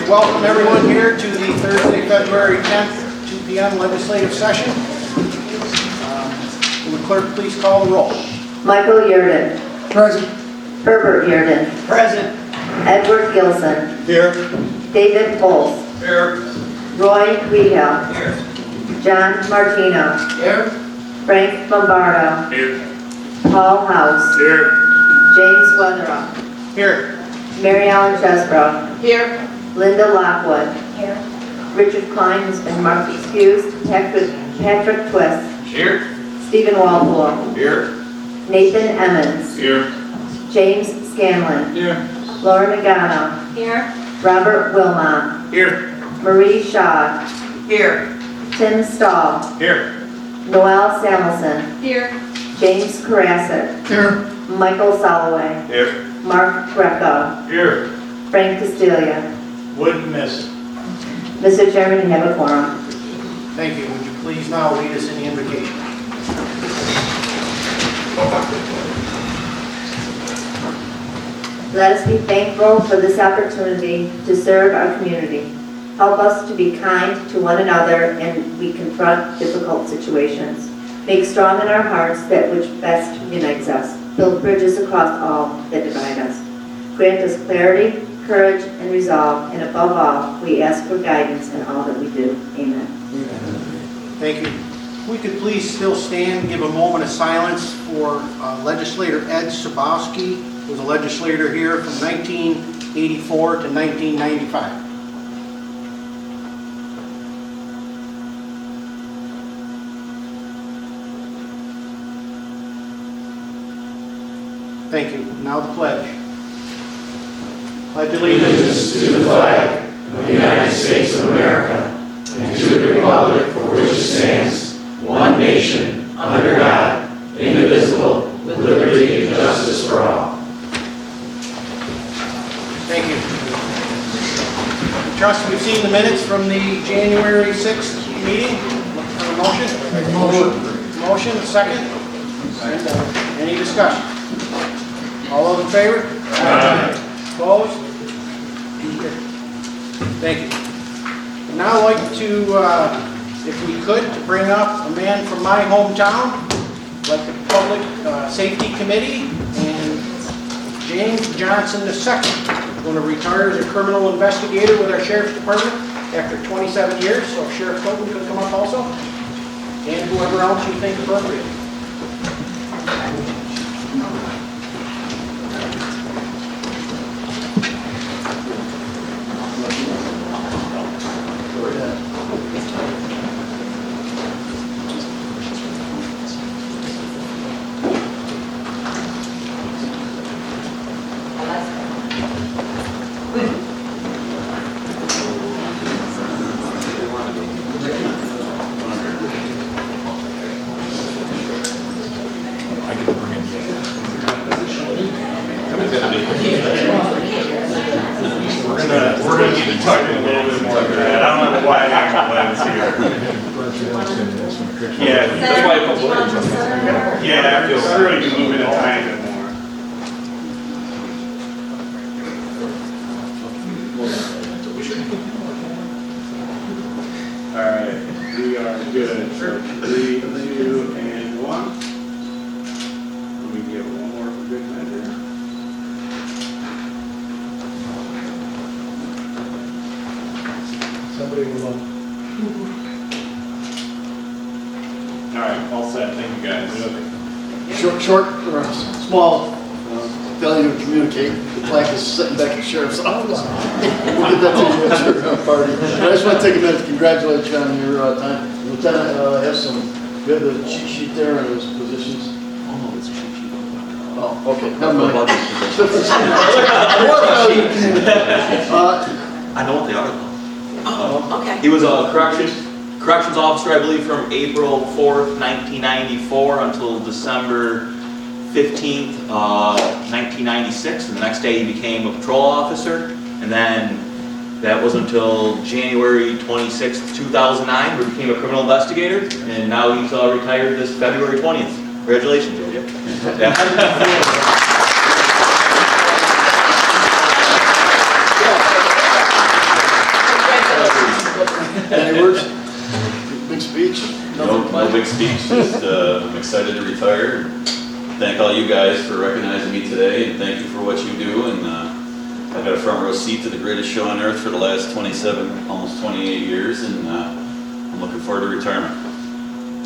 welcome everyone here to the Thursday, February 10th, 2 p.m. legislative session. Will the clerk please call the roll? Michael Yerdon. Present. Herbert Yerdon. Present. Edward Gilson. Here. David Pulse. Here. Roy Weedhill. Here. John Martino. Here. Frank Lombardo. Here. Paul House. Here. James Weatherup. Here. Mary Ellen Chesbrough. Here. Linda Lockwood. Here. Richard Klein has been marked excused. Patrick Twist. Here. Stephen Walpole. Here. Nathan Emmons. Here. James Scanlon. Here. Laura Nagano. Here. Robert Wilmot. Here. Marie Shaw. Here. Tim Stahl. Here. Noel Samuelson. Here. James Karasik. Here. Michael Soloway. Here. Mark Greco. Here. Frank Castilla. Wouldn't miss it. Mr. Chairman, you have a quorum. Thank you. Would you please now lead us in the invocation? Let us be thankful for this opportunity to serve our community. Help us to be kind to one another and we confront difficult situations. Make strong in our hearts that which best unites us. Build bridges across all that divide us. Grant us clarity, courage, and resolve, and above all, we ask for guidance in all that we do. Amen. Thank you. If we could please still stand and give a moment of silence for Legislator Ed Sabowski, who was a legislator here from 1984 to 1995. Thank you. Now the pledge. Pledge Allegiance to the flag of the United States of America and to the republic for which it stands, one nation, under God, indivisible, with liberty and justice for all. Thank you. I trust we've seen the minutes from the January 6th meeting. Look for a motion. Motion, second. Any discussion? All those in favor? Aye. Opposed? Thank you. I'd now like to, if we could, to bring up a man from my hometown, like the Public Safety Committee, and James Johnson II, going to retire as a criminal investigator with our Sheriff's Department after 27 years. So if Sheriff Colton could come up also, and whoever else you think appropriate. We're going to need to talk a little bit more about that. I don't know why I have plans here. Yeah, that's why I feel yeah, I feel really to move it a tiny bit more. All right, we are good. 3, 2, and 1. We can get one more for good measure. Somebody will. All right, all set. Thank you, guys. Small failure to communicate. The plaque is sitting back at the Sheriff's office. We'll get that to you at your party. But I just want to take a minute to congratulate you on your time. Lieutenant has some, we have the cheat sheet there and his positions. Oh, it's a cheat sheet. Oh, okay. Never mind. I know what they are. Oh, okay. He was a corrections officer, I believe, from April 4th, 1994 until December 15th, 1996. And the next day he became a patrol officer. And then that was until January 26th, 2009, where he became a criminal investigator. And now he's retired this February 20th. Congratulations, Georgia. Yeah. Any words? Big speech? No big speech, just I'm excited to retire. Thank all you guys for recognizing me today, and thank you for what you do. And I've got a front row seat to the greatest show on earth for the last 27, almost 28 years, and I'm looking forward to retirement.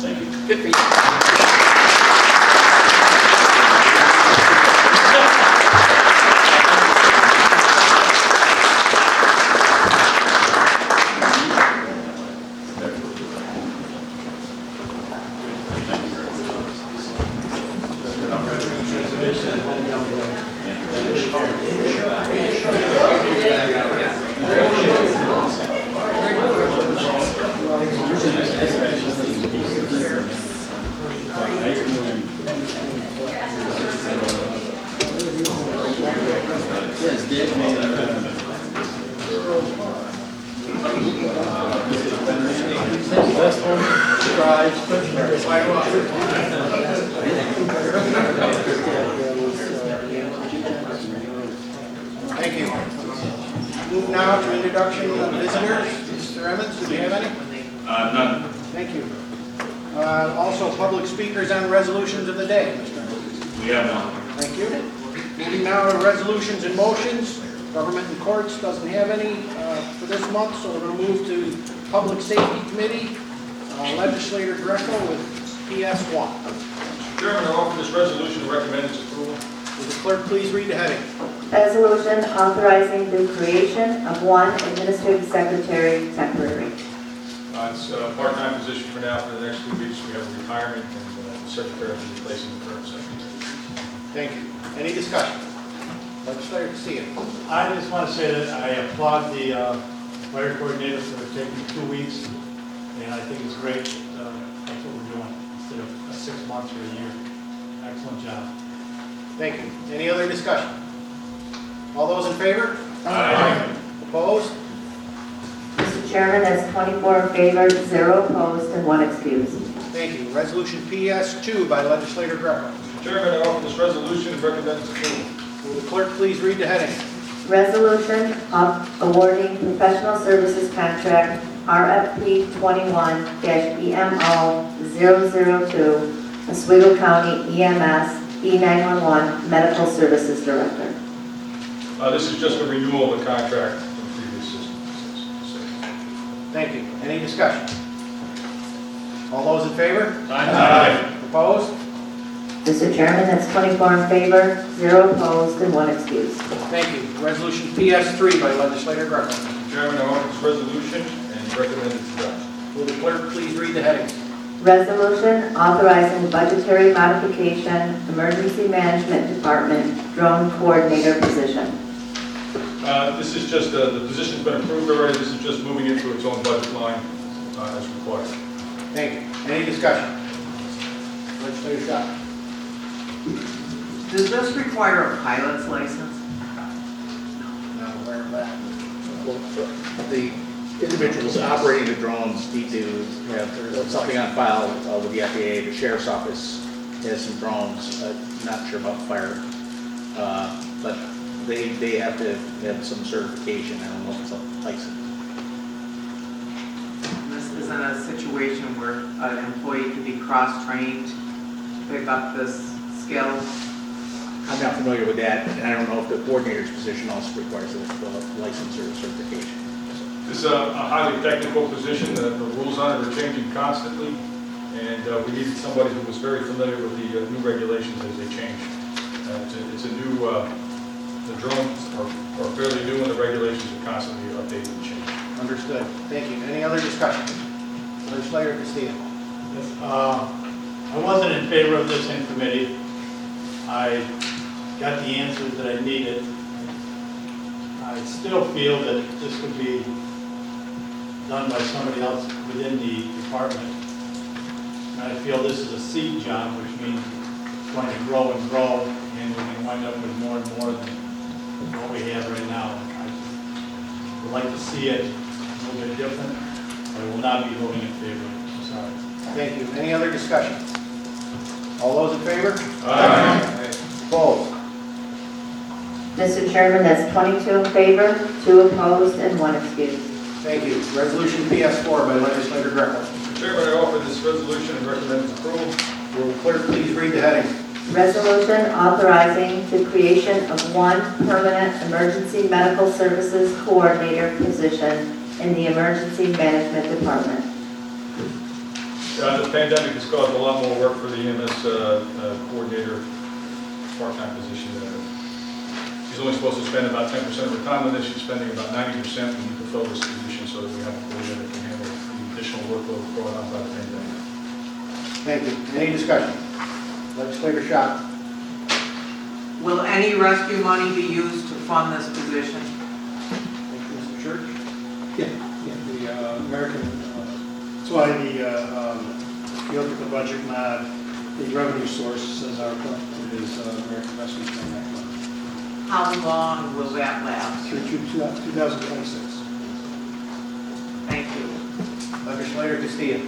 Thank you. Good for you. Thank you. Move now to introduction of visitors. Mr. Emmons, do we have any? None. Thank you. Also, public speakers on resolutions of the day. Mr. Emmons. We have none. Thank you. Moving now to resolutions and motions. Government and Courts doesn't have any for this month, so we're going to move to Public Safety Committee. Legislator Greco with PS 1. Mr. Chairman, I offer this resolution to recommend its approval. Will the clerk please read the heading? Resolution authorizing the creation of one administrative secretary temporary. It's a part-time position for now. For the next 2 weeks, we have a retirement, and the secretary will be replacing the current secretary. Thank you. Any discussion? Legislator Castillo. I just want to say that I applaud the fire coordinator for taking 2 weeks, and I think it's great. That's what we're doing instead of 6 months or a year. Excellent job. Thank you. Any other discussion? All those in favor? Aye. Opposed? Mr. Chairman, that's 24 in favor, 0 opposed, and 1 excused. Thank you. Resolution PS 2 by Legislator Greco. Mr. Chairman, I offer this resolution to recommend its approval. Will the clerk please read the heading? Resolution of awarding professional services contract RFP 21-EMO-002, Oswego County EMS E911 Medical Services Director. This is just a renewal of the contract from the previous system. Thank you. Any discussion? All those in favor? Aye. Opposed? Mr. Chairman, that's 24 in favor, 0 opposed, and 1 excused. Thank you. Resolution PS 3 by Legislator Greco. Mr. Chairman, I offer this resolution and recommend its adoption. Will the clerk please read the heading? Resolution authorizing budgetary modification, Emergency Management Department Drone Coordinator position. This is just, the position's been approved already. This is just moving into its own budget line as required. Thank you. Any discussion? Legislator Shaw. Does this require a pilot's license? Not aware of that. The individuals operating the drones need to have something on file with the FAA. The Sheriff's Office has some drones, not sure about fire, but they have to have some certification. I don't know if it's a license. This isn't a situation where an employee could be cross-trained to pick up this skill. I'm not familiar with that, and I don't know if the coordinator's position also requires a license or certification. This is a highly technical position. The rules on it are changing constantly, and we needed somebody who was very familiar with the new regulations as they change. It's a new, the drones are fairly new, and the regulations are constantly updated and changed. Understood. Thank you. Any other discussion? Legislator Castillo. Yes, I wasn't in favor of this in committee. I got the answers that I needed. I still feel that this could be done by somebody else within the department. And I feel this is a seed job, which means it's going to grow, and we can wind up with more and more than what we have right now. I would like to see it a little bit different, but I will not be voting in favor. I'm sorry. Thank you. Any other discussion? All those in favor? Aye. Opposed? Mr. Chairman, that's 22 in favor, 2 opposed, and 1 excused. Thank you. Resolution PS4 by Legislator Greco. Mr. Chairman, I offer this resolution and recommend its approval. Will the clerk please read the heading? Resolution authorizing the creation of one permanent emergency medical services coordinator position in the Emergency Management Department. The pandemic has caused a lot more work for the EMS coordinator, part-time position. She's only supposed to spend about 10% of her time on this. She's spending about 90%. We need to fill this position so that we have a coordinator that can handle the additional workload brought on by the pandemic. Thank you. Any discussion? Legislator Shaw. Will any rescue money be used to fund this position? Thank you, Mr. Church. The American, that's why if you look at the budget mod, the revenue source says our fund is American Rescue Plan Act fund How long will that last? through 2026. Thank you. Legislator Castillo.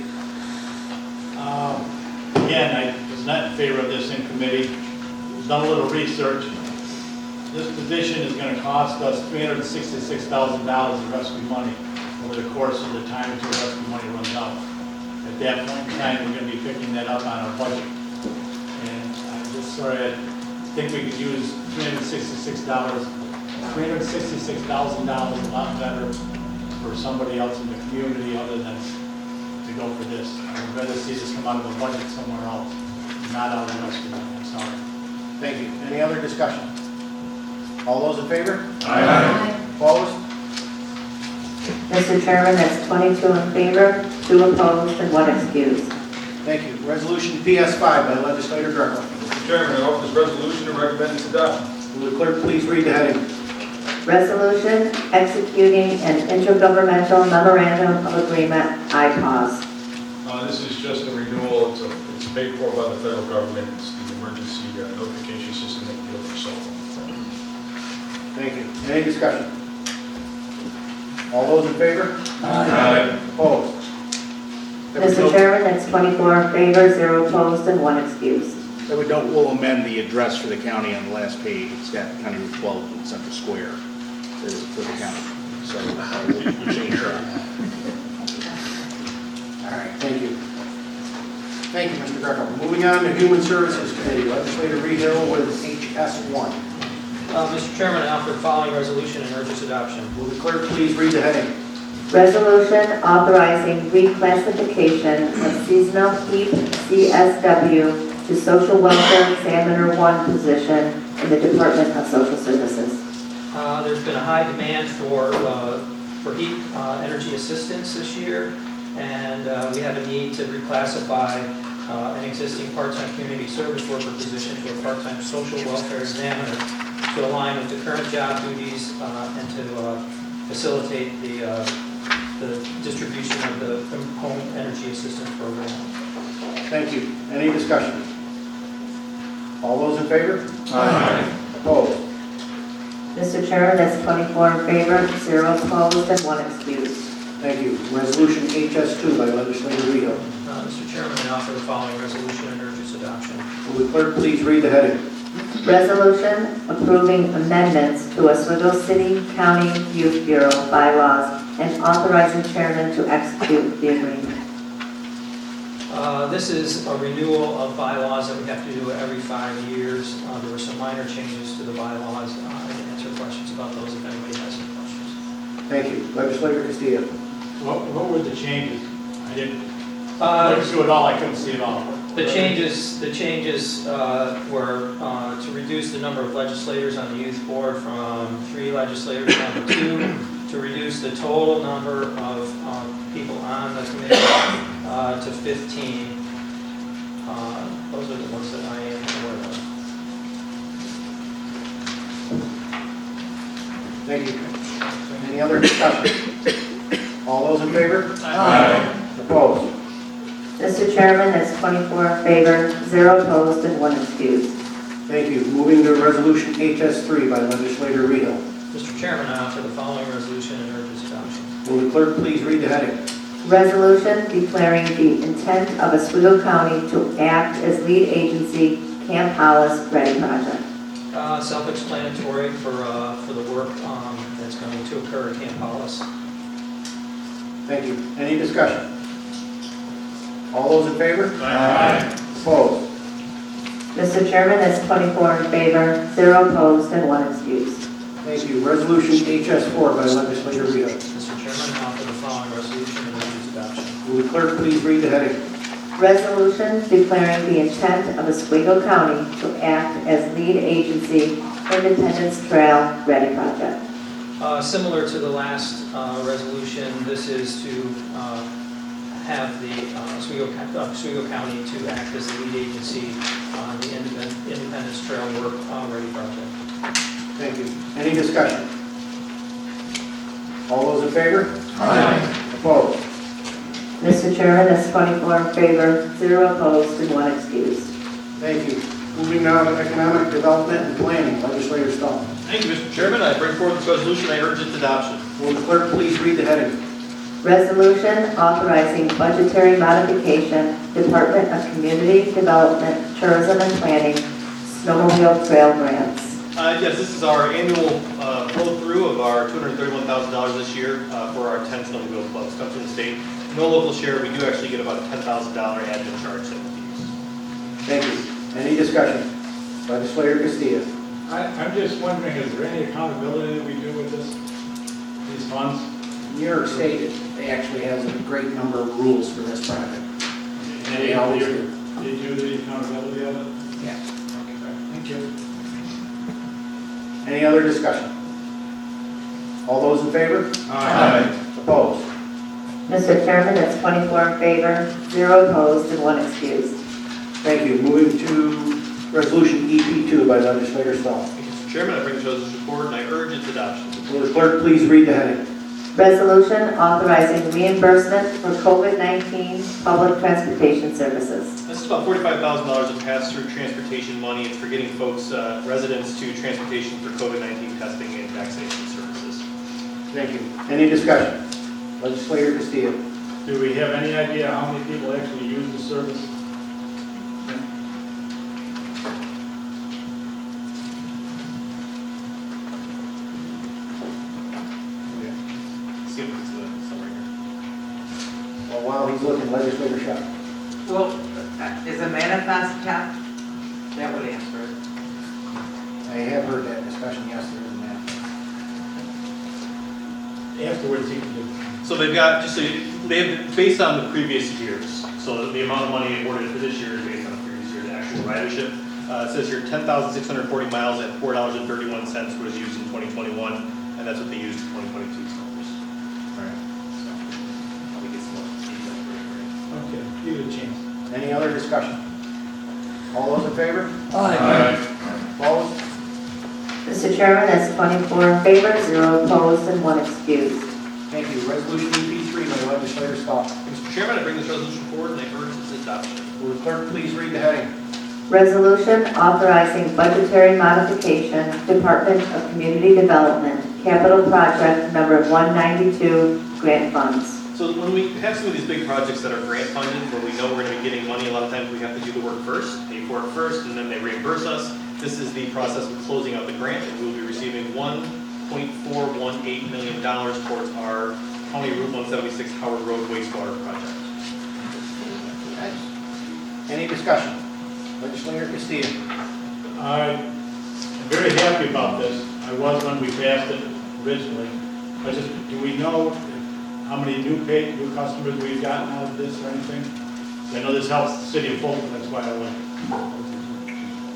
Again, I was not in favor of this in committee. Done a little research. This position is going to cost us $366,000 in rescue money over the course of the time until rescue money runs out. At that point in time, we're going to be picking that up on our budget. And I just sort of think we could use $366,000 a lot better for somebody else in the community other than to go for this. I would rather see this come out of a budget somewhere else, not out of the rescue money. I'm sorry. Thank you. Any other discussion? All those in favor? Aye. Opposed? Mr. Chairman, that's 22 in favor, 2 opposed, and 1 excused. Thank you. Resolution PS5 by Legislator Greco. Mr. Chairman, I offer this resolution and recommend its adoption. Will the clerk please read the heading? Resolution executing an intergovernmental memorandum of agreement, IPAWS. This is just a renewal. It's paid for by the federal government. It's the emergency notification system that deals with cell phone. Thank you. Any discussion? All those in favor? Aye. Opposed? Mr. Chairman, that's 24 in favor, 0 opposed, and 1 excused. So we'll amend the address for the county on the last page. It's got County Route 12 in Central Square for the county. So we'll change that. All right, thank you. Thank you, Mr. Greco. Moving on to Human Services Committee, Legislator Rehill with HS1. Mr. Chairman, I offer the following resolution and urge its adoption. Will the clerk please read the heading? Resolution authorizing reclassification of seasonal HEAP CSW to Social Welfare Examiner 1 position in the Department of Social Services. There's been a high demand for heat energy assistance this year, and we have a need to reclassify an existing part-time community service worker position to a part-time social welfare examiner to align with the current job duties and to facilitate the distribution of the home energy assistance program. Thank you. Any discussion? All those in favor? Aye. Opposed? Mr. Chairman, that's 24 in favor, 0 opposed, and 1 excused. Thank you. Resolution HS2 by Legislator Rehill. Mr. Chairman, I offer the following resolution and urge its adoption. Will the clerk please read the heading? Resolution approving amendments to Oswego City County Youth Bureau bylaws and authorizing chairman to execute the agreement. This is a renewal of bylaws that we have to do every 5 years. There were some minor changes to the bylaws. I can answer questions about those if anybody has any questions. Thank you. Legislator Castillo. What were the changes? I didn't Uh, look through it all, I couldn't see it all. The changes were to reduce the number of legislators on the youth board from 3 legislators down to 2, to reduce the total number of people on the committee to 15. Those are the ones that I am aware of. Thank you. Any other discussion? All those in favor? Aye. Opposed? Mr. Chairman, that's 24 in favor, 0 opposed, and 1 excused. Thank you. Moving to Resolution HS3 by Legislator Rehill. Mr. Chairman, I offer the following resolution and urge its adoption. Will the clerk please read the heading? Resolution declaring the intent of Oswego County to act as lead agency Camp Hollis Ready Project. Self-explanatory for the work that's going to occur at Camp Hollis. Thank you. Any discussion? All those in favor? Aye. Opposed? Mr. Chairman, that's 24 in favor, 0 opposed, and 1 excused. Thank you. Resolution HS4 by legislator Rita. Mr. Chairman, I offer the following resolution and urge its adoption. Will the clerk please read the heading? Resolution declaring the intent of Oswego County to act as lead agency Independence Trail Ready Project. Similar to the last resolution, this is to have the Oswego County to act as the lead agency on the Independence Trail Work Ready project. Thank you. Any discussion? All those in favor? Aye. Opposed? Mr. Chairman, that's 24 in favor, 0 opposed, and 1 excused. Thank you. Moving now to economic development and planning, legislator Stahl. Thank you, Mr. Chairman. I bring forward this resolution. I urge its adoption. Will the clerk please read the heading? Resolution authorizing budgetary modification, Department of Community Development, Tourism and Planning, snowmobile trail grants. Yes, this is our annual flow-through of our $231,000 this year for our 10 snowmobile clubs. Comes from the state. No local share. We do actually get about a $10,000 admin charge that we use. Thank you. Any discussion? Legislator Castillo. I'm just wondering, is there any accountability that we do with this, these funds? New York State actually has a great number of rules for this project. And They always do. they do the accountability of it? Yeah. Thank you. Any other discussion? All those in favor? Aye. Opposed? Mr. Chairman, that's 24 in favor, 0 opposed, and 1 excused. Thank you. Moving to resolution EP2 by legislator Stahl. Mr. Chairman, I bring this resolution forward and I urge its adoption. Will the clerk please read the heading? Resolution authorizing reimbursement for COVID-19 public transportation services. This is about $45,000 of pass-through transportation money. It's for getting folks, residents to transportation for COVID-19 testing and vaccination services. Thank you. Any discussion? Legislator Castillo. Do we have any idea how many people actually use the service? Skip to the summary here. Well, while he's looking, legislator Shaw. Well, is a manifest kept? That would answer it. I have heard that discussion, yes, there is a map. Afterwards, he can do. So they've got, just so you, they have, based on the previous years, so the amount of money awarded for this year is based on the previous year's actual ridership. It says here 10,640 miles at $4.31 was used in 2021, and that's what they used in 2022 numbers. All right. So, probably get some more feedback for it. Okay, give it a chance. Any other discussion? All those in favor? Aye. Opposed? Mr. Chairman, that's 24 in favor, 0 opposed, and 1 excused. Thank you. Resolution EP3 by legislator Stahl. Mr. Chairman, I bring this resolution forward and I urge its adoption. Will the clerk please read the heading? Resolution authorizing budgetary modification, Department of Community Development, capital project number 192, grant funds. So when we have some of these big projects that are grant funded, where we know we're going to be getting money, a lot of times we have to do the work first, pay for it first, and then they reimburse us. This is the process of closing out the grant, and we will be receiving $1.418 million towards our County Route 176 Howard Road wastewater project. Any discussion? Legislator Castillo. I'm very happy about this. I was when we passed it originally. But just, do we know how many new customers we've gotten out of this or anything? I know this helps the city of Fulton, that's why I went.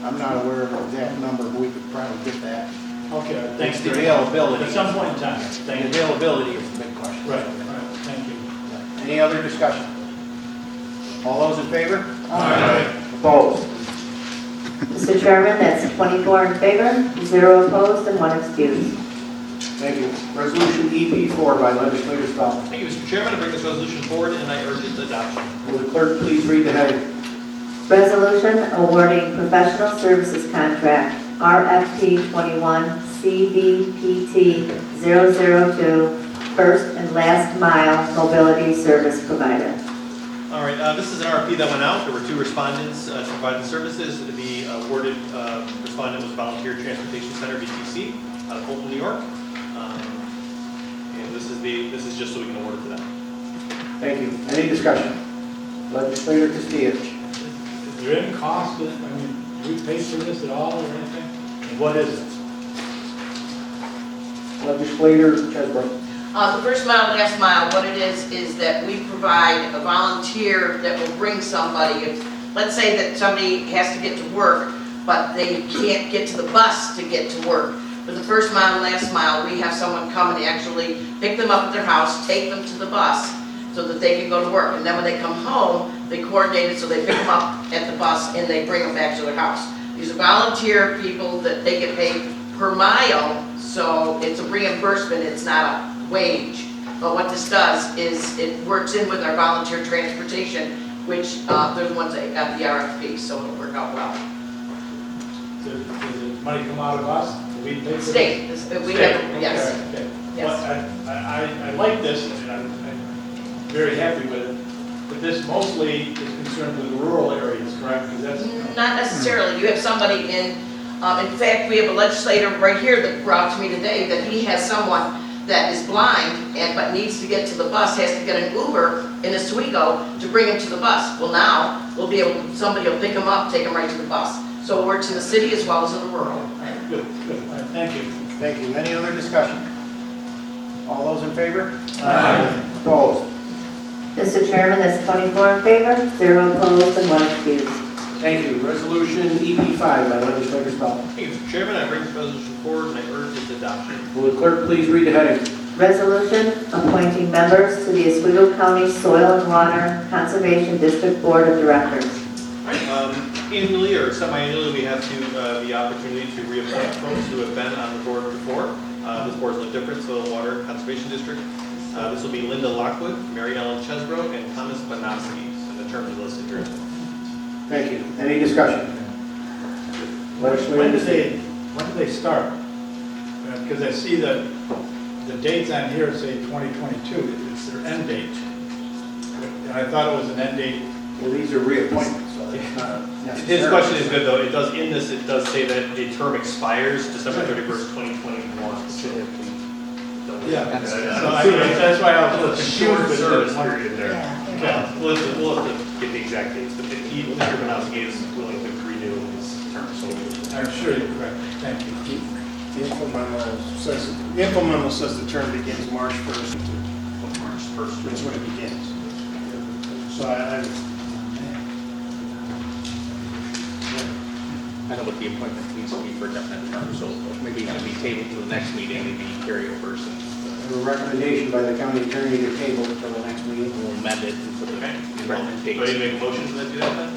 I'm not aware of the exact number, but we could probably get that. Okay, It's thanks. the availability. At some point in time. The Thank you. availability is the big question. Right, thank you. Any other discussion? All those in favor? Aye. Opposed? Mr. Chairman, that's 24 in favor, 0 opposed, and 1 excused. Thank you. Resolution EP4 by legislator Stahl. Thank you, Mr. Chairman. I bring this resolution forward and I urge its adoption. Will the clerk please read the heading? Resolution awarding professional services contract RFP 21 CDPT 002 first and last mile mobility service provider. All right, this is an RFP that went out. There were 2 respondents to provide the services. The awarded respondent was Volunteer Transportation Center, VTC, out of Fulton, New York. And this is just so we can award it to them. Thank you. Any discussion? Legislator Castillo. Is there any cost, do we pay for this at all or anything? And what is it? Legislator Chesbro. The first mile, last mile, what it is that we provide a volunteer that will bring somebody. If, let's say that somebody has to get to work, but they can't get to the bus to get to work. For the first mile and last mile, we have someone come and actually pick them up at their house, take them to the bus so that they can go to work. And then when they come home, they coordinate it so they pick them up at the bus and they bring them back to their house. These are volunteer people that they get paid per mile, so it's a reimbursement, it's not a wage. But what this does is it works in with our volunteer transportation, which there's ones that got the RFP, so it'll work out well. Does the money come out of us? Do we pay for this? State, we have, yes. Okay. Yes. Well, I like this, and I'm very happy with it, but this mostly is concerned with rural areas, correct? Because that's Not necessarily. You have somebody in fact, we have a legislator right here that brought to me today that he has someone that is blind but needs to get to the bus, has to get an Uber in Oswego to bring him to the bus. Well, now we'll be able, somebody will pick him up, take him right to the bus. So it works in the city as well as in the rural. good, good. All right, thank you. Thank you. Any other discussion? All those in favor? Aye. Opposed? Mr. Chairman, that's 24 in favor, 0 opposed, and 1 excused. Thank you. Resolution EP5 by Legislator Spell. Thank you, Mr. Chairman. I bring this resolution forward and I urge its adoption. Will the clerk please read the heading? Resolution appointing members to the Oswego County Soil and Water Conservation District Board of Directors. Annually or semi-annually, we have the opportunity to reappoint folks who have been on the board before. This board is no different, Soil and Water Conservation District. This will be Linda Lockwood, Mary Ellen Chesbro, and Thomas Bonaski. And the term is listed here. Thank you. Any discussion? When do they start? Because I see that the dates on here say 2022, it's their end date. And I thought it was an end date. Well, these are reappointments, so it's not necessarily. His question is good though. It does say that the term expires December 31st, 2021. Yeah. That's why I was a little confused with service the period there. Okay. We'll have to get the exact dates, but Mr. Bonaski is willing to renew his term, so. I'm sure you're correct. Thank you. The implemental says the term begins March 1st. March 1st. That's when it begins. So I know what the appointment needs to be for a definite term, so maybe it can be tabled to the next meeting, maybe carryovers, and A recommendation by the county attorney to table it till the next meeting. we'll amend it and put the relevant Do I need dates. to make a motion to do that then? Is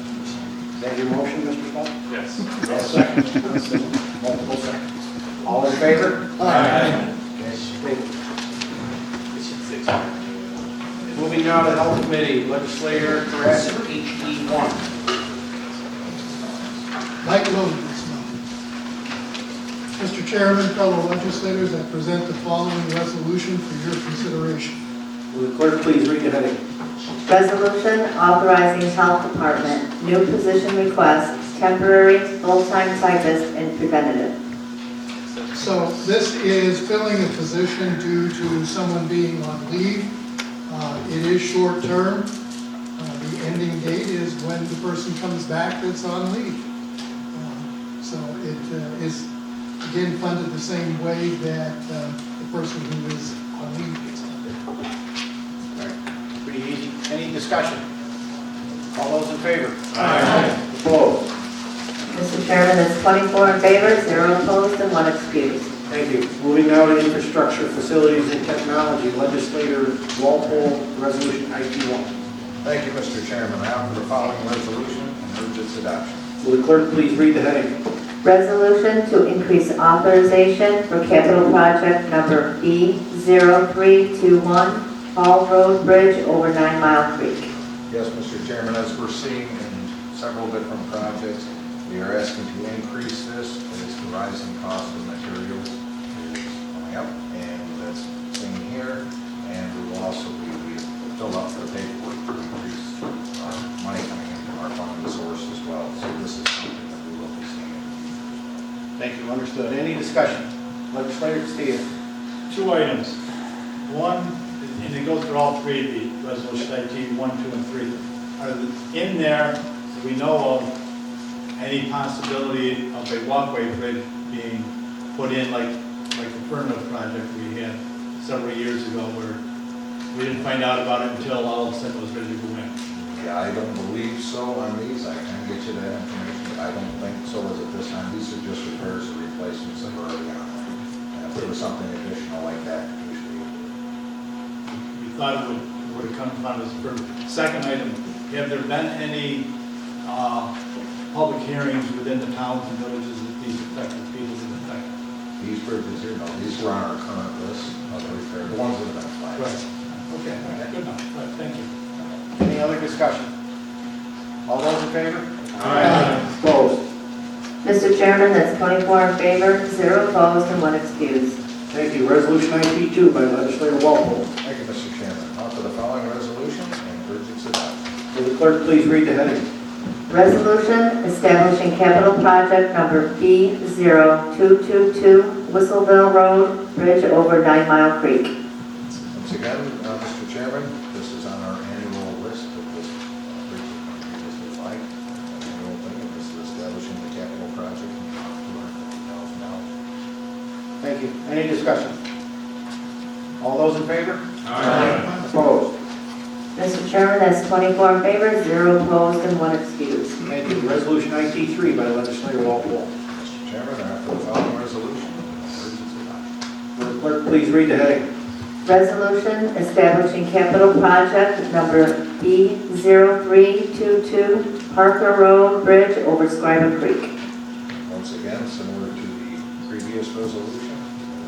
that your motion, Mr. Spell? Yes. Second. Multiple seconds. All in favor? Aye. Thank you. Moving now to Health Committee, Legislator Carras, HE1. Mike Logan, Mr. Chairman, fellow legislators, I present the following resolution for your consideration. Will the clerk please read the heading? Resolution authorizing Health Department new position request, temporary, full-time typist, and preventative. So this is filling a position due to someone being on leave. It is short-term. The ending date is when the person comes back that's on leave. So it is, again, funded the same way that the person who is on leave gets funded. Pretty easy. Any discussion? All those in favor? Aye. Opposed? Mr. Chairman, that's 24 in favor, 0 opposed, and 1 excused. Thank you. Moving now to Infrastructure, Facilities, and Technology, Legislator Walpole, Resolution IP1. Thank you, Mr. Chairman. I offer the following resolution and urge its adoption. Will the clerk please read the heading? Resolution to increase authorization for capital project number B0321, Hall Road Bridge over 9 Mile Creek. Yes, Mr. Chairman, as we're seeing in several different projects, we are asking to increase this as the rising cost of materials is going up, and that's seen here. And we will also we fill up the paperwork to increase money coming into our funding source as well. So this is something that we will be seeing. Thank you. Understood. Any discussion? Legislator Castillo. 2 items. One, in and it goes through all three of the resolution IT 1, 2, and 3. In there, do we know of any possibility of a walkway bridge being put in like the Fernwood project we had several years ago where we didn't find out about it until all of a sudden it was ready to go in? Yeah, I don't believe so on these. I can get you that information, but I don't think so as at this time. These are just repairs or replacements that are already on there. And if there was something additional like that, usually. We thought it would have come from this first. Second item, have there been any public hearings within the towns and villages that these affected people have affected? These bridges here, no, these were on our current list of repair, the ones that have been flagged. Right. Okay, all right, good enough. Right, thank you. Any other discussion? All those in favor? Aye. Opposed? Mr. Chairman, that's 24 in favor, 0 opposed, and 1 excused. Thank you. Resolution 92 by Legislator Walpole. Thank you, Mr. Chairman. On to the following resolution and urge its adoption. Will the clerk please read the heading? Resolution establishing capital project number B0222 Whistleville Road, bridge over 9 Mile Creek. Once again, Mr. Chairman, this is on our annual list of this bridge previously flagged. Annual thing, and this is establishing the capital project in $250,000. Thank you. Any discussion? All those in favor? Aye. Opposed? Mr. Chairman, that's 24 in favor, 0 opposed, and 1 excused. Thank you. Resolution 93 by Legislator Walpole. Mr. Chairman, I offer the following resolution and urge its adoption. Will the clerk please read the heading? Resolution establishing capital project number B0322 Parker Road, bridge over Scribe Creek. Once again, similar to the previous resolution,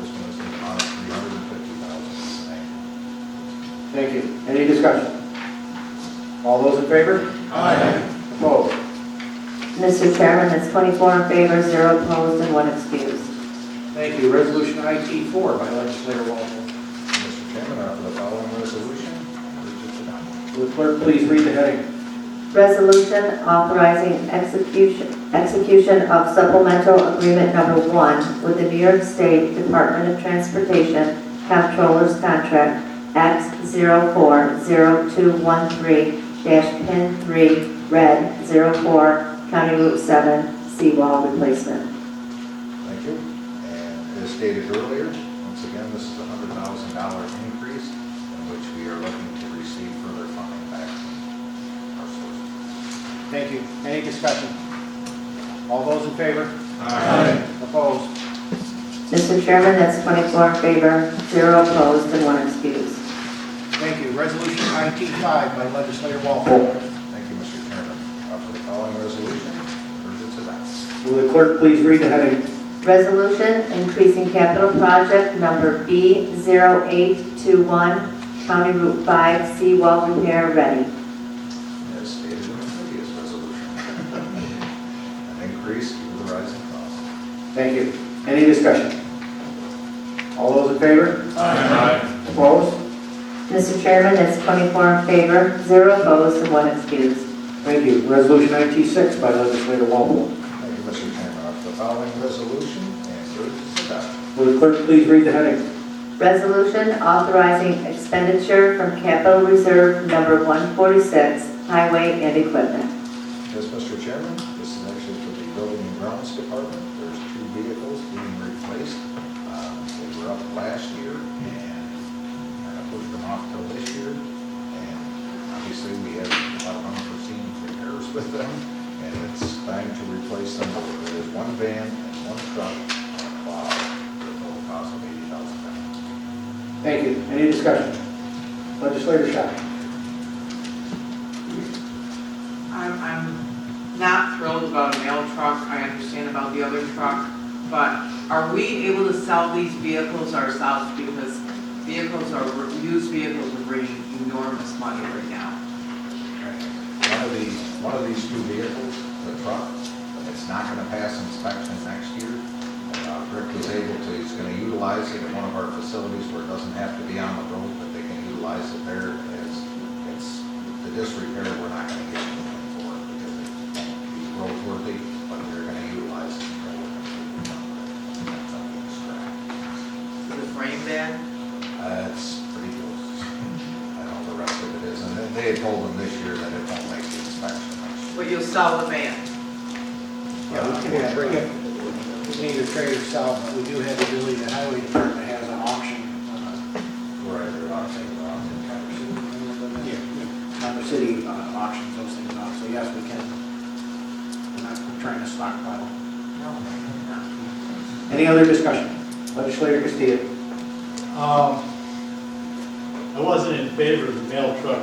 this one is in the amount of $350,000. Thank you. Any discussion? All those in favor? Aye. Opposed? Mr. Chairman, that's 24 in favor, 0 opposed, and 1 excused. Thank you. Resolution IT 4 by Legislator Walpole. Mr. Chairman, I offer the following resolution and urge its adoption. Will the clerk please read the heading? Resolution authorizing execution of supplemental agreement number 1 with the New York State Department of Transportation Comptroller's Contract X040213-PIN 3 Red 04 County Route 7 seawall replacement. Thank you. And as stated earlier, once again, this is a $100,000 increase in which we are looking to receive further funding back from our sources. Thank you. Any discussion? All those in favor? Aye. Opposed? Mr. Chairman, that's 24 in favor, 0 opposed, and 1 excused. Thank you. Resolution IT 5 by Legislator Walpole. Thank you, Mr. Chairman. I offer the following resolution and urge its adoption. Will the clerk please read the heading? Resolution increasing capital project number B0821 County Route 5 seawall repair ready. As stated in the previous resolution, an increase due to the rising costs. Thank you. Any discussion? All those in favor? Aye. Opposed? Mr. Chairman, that's 24 in favor, 0 opposed, and 1 excused. Thank you. Resolution IT 6 by Legislator Walpole. Thank you, Mr. Chairman. I offer the following resolution and urge its adoption. Will the clerk please read the heading? Resolution authorizing expenditure from capital reserve number 146, highway and equipment. Yes, Mr. Chairman, this is actually for the Building and Grounds Department. There's 2 vehicles being replaced. They were up last year and kind of pushed them off till this year. And obviously, we had a lot of unforeseen repairs with them, and it's time to replace them. There's 1 van and 1 truck and a plow for a total cost of $80,000. Thank you. Any discussion? Legislator Shaw. I'm not thrilled about a mail truck. I understand about the other truck, but are we able to sell these vehicles ourselves? Because used vehicles are bringing enormous money right now. One of these 2 vehicles, the truck, it's not going to pass inspection next year. Rick was able to, he's going to utilize it at one of our facilities where it doesn't have to be on the road, but they can utilize it there as it's the disrepair. We're not going to get anything for it because it won't be roadworthy, but they're going to utilize it. Is the frame bad? It's pretty close. they had told them this year that it won't make the inspection next year. But you'll sell the van. Yeah, we can either trade or sell, but we do have the ability, the highway department has an auction. Right, they're not saying they're on the counter. Yeah, Mountain City auctions those things off, so yes, we can. We're not trying to stockpile. Any other discussion? Legislator Castillo. I wasn't in favor of the mail truck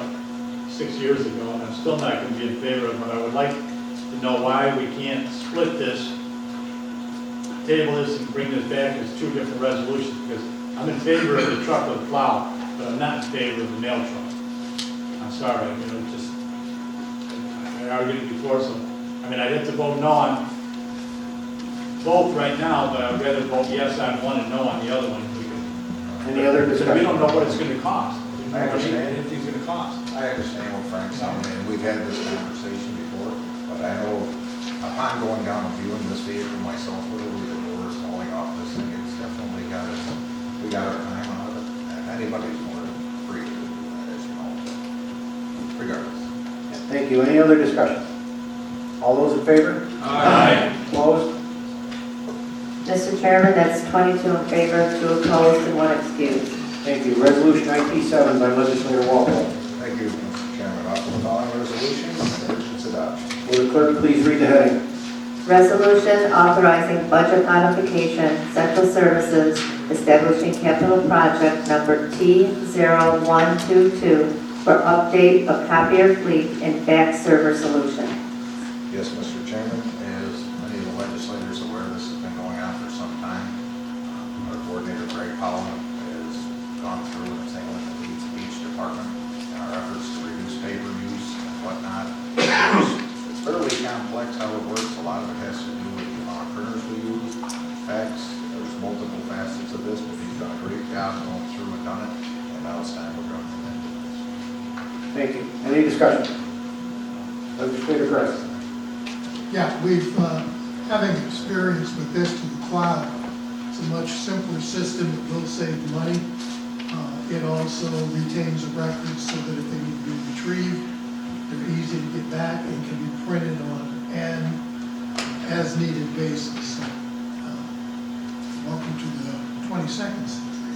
6 years ago, and I'm still not going to be in favor of it, but I would like to know why we can't split this, table this and bring this back as two different resolutions, because I'm in favor of the truck with the plow, but I'm not in favor of the mail truck. I'm sorry, I argued it before, so, I'd have to vote no on both right now, but I'd rather vote yes on one and no on the other one. Any other discussion? We don't know what it's going to cost. I understand. Anything's going to cost. I understand what Frank's saying, and we've had this conversation before, but I know upon going down and viewing this vehicle myself, literally the doors falling off this thing, it's definitely we got our time out of it, and anybody's more than free to do that, as you know, regardless. Thank you. Any other discussion? All those in favor? Aye. Opposed? Mr. Chairman, that's 22 in favor, 2 opposed, and 1 excused. Thank you. Resolution 97 by Legislator Walpole. Thank you, Mr. Chairman. Offer the following resolution and urge its adoption. Will the clerk please read the heading? Resolution authorizing budget modification, central services, establishing capital project number T0122 for update of copier fleet and fax server solution. Yes, Mr. Chairman, as many of the legislators are aware, this has been going on for some time. Our coordinator, Greg Powell, has gone through and examined the needs of each department in our efforts to reduce paper use and whatnot. It's fairly complex how it works. A lot of it has to do with the amount of printers we use, fax. There's multiple facets of this, but he's done a great job going through and done it, and now it's time we're going to end this. Thank you. Any discussion? Legislator Gress. Yeah, we've, having experience with this to the cloud, it's a much simpler system, it will save money. It also retains the records so that if they need to be retrieved, they're easy to get back and can be printed on an as needed basis. So, welcome to the 22nd century.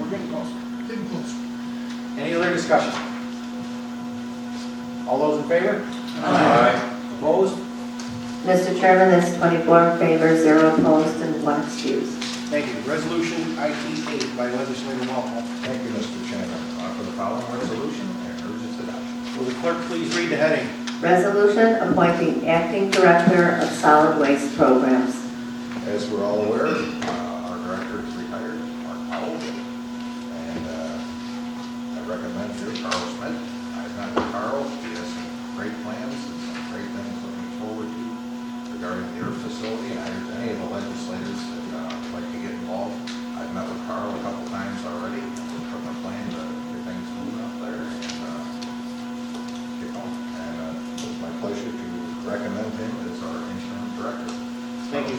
We're getting closer. Getting closer. Any other discussion? All those in favor? Aye. Opposed? Mr. Chairman, that's 24 in favor, 0 opposed, and 1 excused. Thank you. Resolution IT-8 by Legislator Walpole. Thank you, Mr. Chairman. Offer the following resolution and urge its adoption. Will the clerk please read the heading? Resolution appointing acting director of solid waste programs. As we're all aware, our director is retired, Mark Powell, and I recommend you, Carl Smith. I've met with Carl. He has some great plans and some great things looking forward to regarding the EARTH facility, and I urge any of the legislators that would like to get involved. I've met with Carl a couple times already, and we're putting a plan to get things moving up there and get going. And it's my pleasure to recommend him as our interim director. Thank you.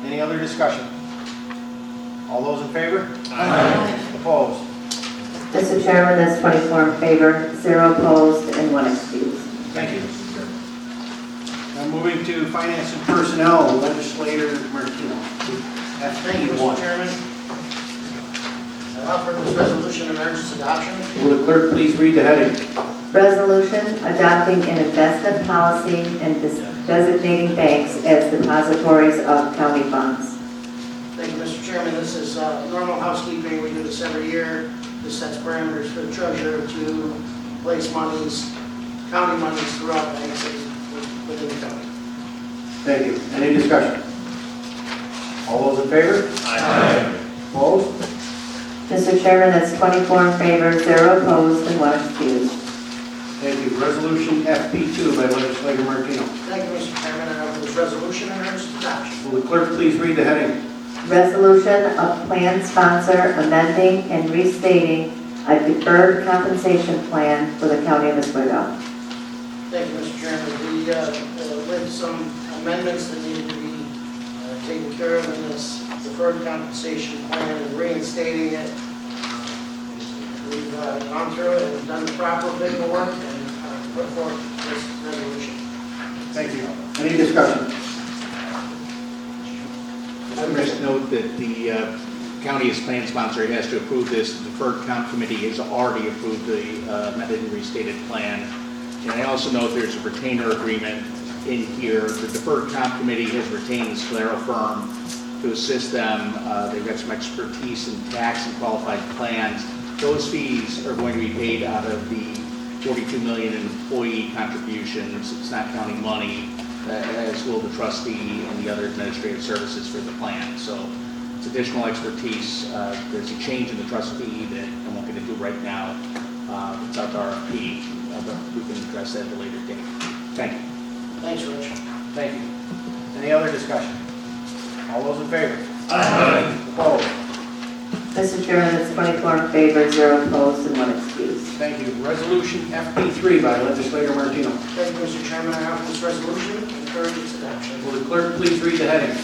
Any other discussion? All those in favor? Aye. Opposed? Mr. Chairman, that's 24 in favor, 0 opposed, and 1 excused. Thank you. Now moving to Finance and Personnel, Legislator Martino. Thank you, Mr. Chairman. I offer this resolution and urge its adoption. Will the clerk please read the heading? Resolution adopting an investment policy and designating banks as depositories of county funds. Thank you, Mr. Chairman. This is normal housekeeping. We do this every year. This sets parameters for the treasurer to place monies, county monies throughout banks within the county. Thank you. Any discussion? All those in favor? Aye. Opposed? Mr. Chairman, that's 24 in favor, 0 opposed, and 1 excused. Thank you. Resolution FP2 by Legislator Martino. Thank you, Mr. Chairman. I offer this resolution and urge its adoption. Will the clerk please read the heading? Resolution of plan sponsor amending and restating a deferred compensation plan for the county of Oswego. Thank you, Mr. Chairman. With some amendments that need to be taken care of in this deferred compensation plan and reinstating it. we've gone through it and done the proper paperwork and put forth this resolution. Thank you. Any discussion? I would just note that the county as plan sponsor has to approve this. The deferred comp committee has already approved the amended and restated plan. And I also note there's a retainer agreement in here. The deferred comp committee has retained the Sclero firm to assist them. They've got some expertise in tax and qualified plans. Those fees are going to be paid out of the 42 million in employee contributions. It's not counting money, as will the trustee and the other administrative services for the plan. So it's additional expertise. There's a change in the trustee that I won't get into right now. It's out to RFP, but we can address that at a later date. Thank you. Thanks, Rich. Thank you. Any other discussion? All those in favor? Aye. Opposed? Mr. Chairman, that's 24 in favor, 0 opposed, and 1 excused. Thank you. Resolution FP3 by Legislator Martino. Thank you, Mr. Chairman. I offer this resolution and encourage its adoption. Will the clerk please read the heading?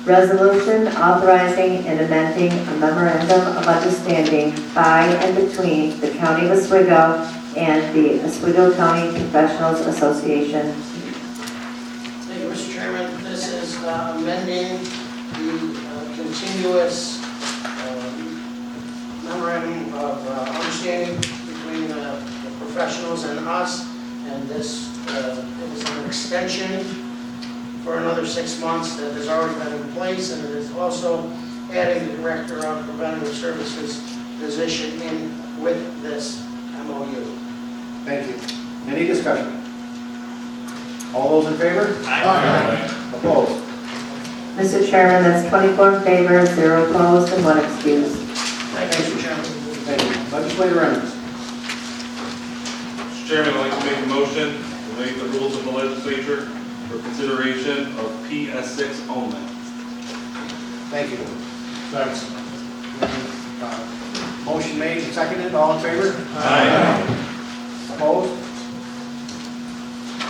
Resolution authorizing and amending a memorandum of understanding by and between the County of Oswego and the Oswego County Professionals Association. Thank you, Mr. Chairman. This is amending the continuous memorandum of understanding between the professionals and us, and this is an extension for another 6 months that has already been in place, and it is also adding the Director of Preventative Services position in with this MOU. Thank you. Any discussion? All those in favor? Aye. Opposed? Mr. Chairman, that's 24 in favor, 0 opposed, and 1 excused. Thank you, Mr. Chairman. Thank you. Legislator Reynolds. Mr. Chairman, I'd like to make a motion to make the rules of the legislature for consideration of PS6 only. Thank you. Motion made and seconded. All in favor? Aye. Opposed?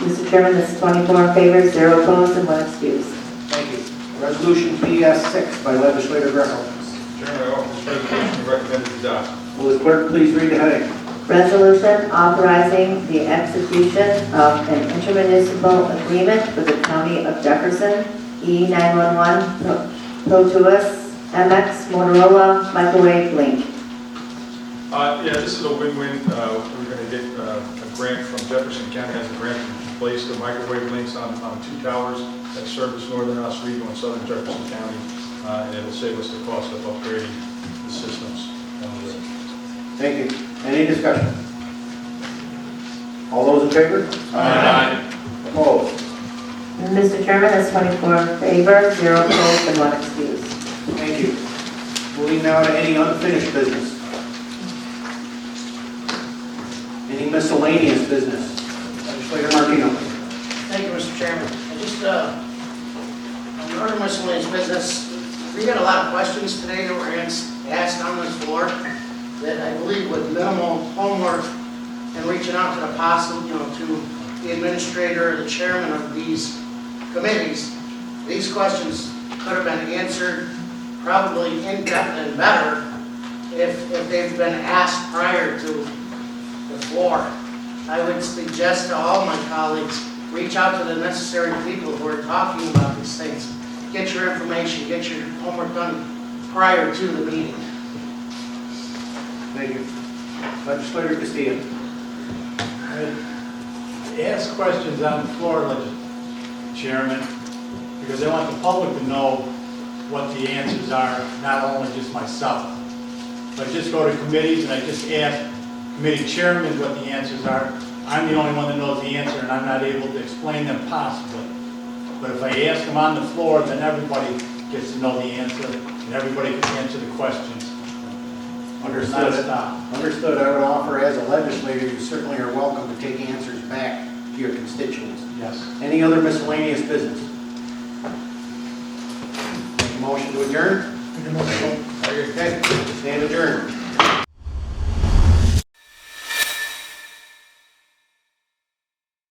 Mr. Chairman, that's 24 in favor, 0 opposed, and 1 excused. Thank you. Resolution PS6 by Legislator Greco. Mr. Chairman, I offer this resolution and recommend its adoption. Will the clerk please read the heading? Resolution authorizing the execution of an intermunicipal agreement with the County of Jefferson, E911, Protuus, MX, Motorola, Microwave Link. Yeah, this is a win-win. We're going to get a grant from Jefferson County, has a grant to place the microwave links on 2 towers that service northern Oswego and southern Jefferson County, and it'll save us the cost of upgrading the systems down the road. Thank you. Any discussion? All those in favor? Aye. Opposed? Mr. Chairman, that's 24 in favor, 0 opposed, and 1 excused. Thank you. Moving now to any unfinished business. Any miscellaneous business? Legislator Martino. Thank you, Mr. Chairman. I just, on other miscellaneous business, we got a lot of questions today that were asked on this floor that I believe with minimal homework and reaching out to the to the administrator, the chairman of these committees, these questions could have been answered probably in depth and better if they've been asked prior to the floor. I would suggest to all my colleagues, reach out to the necessary people who are talking about these things. Get your information, get your homework done prior to the meeting. Thank you. Legislator Castillo. Ask questions on the floor, Chairman, because I want the public to know what the answers are, not only just myself. But just go to committees and I just ask committee chairmen what the answers are. I'm the only one that knows the answer and I'm not able to explain them possibly. But if I ask them on the floor, then everybody gets to know the answer and everybody can answer the questions. Understood. Understood. I would offer as a legislator, you certainly are welcome to take answers back to your constituents. Yes. Any other miscellaneous business? Motion to adjourn? Okay. Stand adjourned.